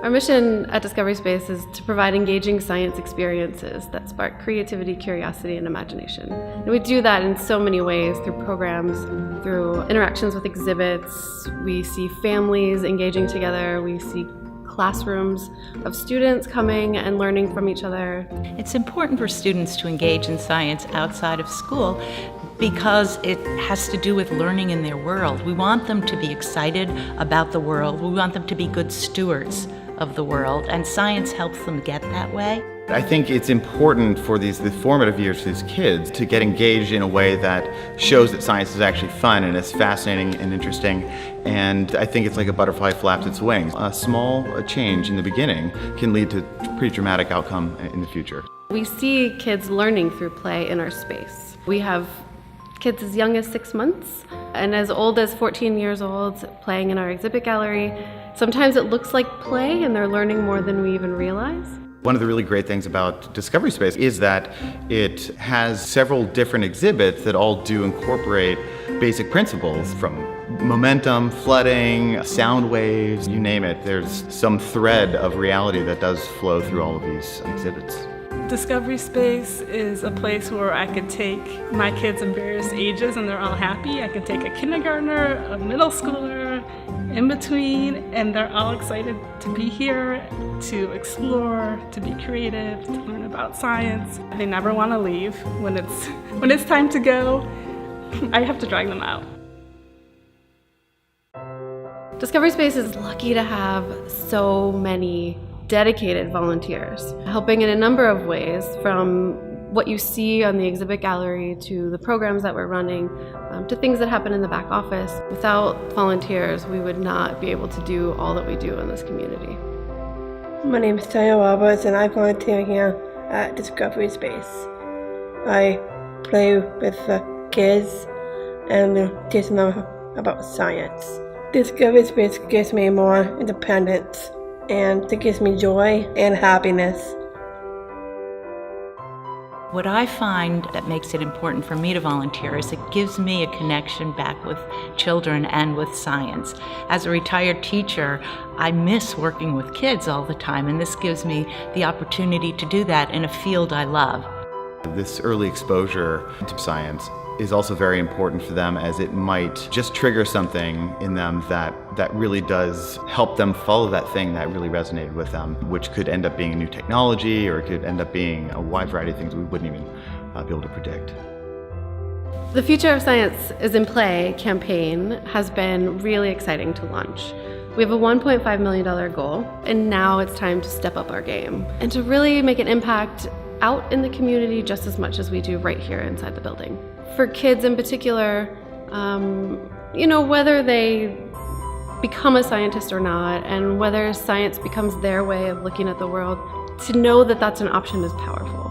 Our mission at Discovery Space is to provide engaging science experiences that spark creativity, curiosity, and imagination. And we do that in so many ways, through programs, through interactions with exhibits. We see families engaging together. We see classrooms of students coming and learning from each other. It's important for students to engage in science outside of school because it has to do with learning in their world. We want them to be excited about the world. We want them to be good stewards of the world, and science helps them get that way. I think it's important for the formative years for these kids to get engaged in a way that shows that science is actually fun and it's fascinating and interesting. And I think it's like a butterfly flaps its wings. A small change in the beginning can lead to a pretty dramatic outcome in the future. We see kids learning through play in our space. We have kids as young as 6 months and as old as 14 years old playing in our exhibit gallery. Sometimes it looks like play and they're learning more than we even realize. One of the really great things about Discovery Space is that it has several different exhibits that all do incorporate basic principles from momentum, flooding, sound waves, you name it. There's some thread of reality that does flow through all of these exhibits. Discovery Space is a place where I could take my kids in various ages and they're all happy. I can take a kindergartner, a middle schooler, in between, and they're all excited to be here, to explore, to be creative, to learn about science. They never want to leave. When it's time to go, I have to drag them out. Discovery Space is lucky to have so many dedicated volunteers, helping in a number of ways, from what you see on the exhibit gallery to the programs that we're running, to things that happen in the back office. Without volunteers, we would not be able to do all that we do in this community. My name is Tanya and I volunteer here at Discovery Space. I play with the kids and teach them about science. Discovery Space gives me more independence, and it gives me joy and happiness. What I find that makes it important for me to volunteer is it gives me a connection back with children and with science. As a retired teacher, I miss working with kids all the time, and this gives me the opportunity to do that in a field I love. This early exposure to science is also very important for them, as it might just trigger something in them that really does help them follow that thing that really resonated with them, which could end up being a new technology, or it could end up being a wide variety of things we wouldn't even be able to predict. The Future of Science is in Play campaign has been really exciting to launch. We have a $1.5 million goal, and now it's time to step up our game and to really make an impact out in the community just as much as we do right here inside the building. For kids in particular, whether they become a scientist or not, and whether science becomes their way of looking at the world, to know that that's an option is powerful.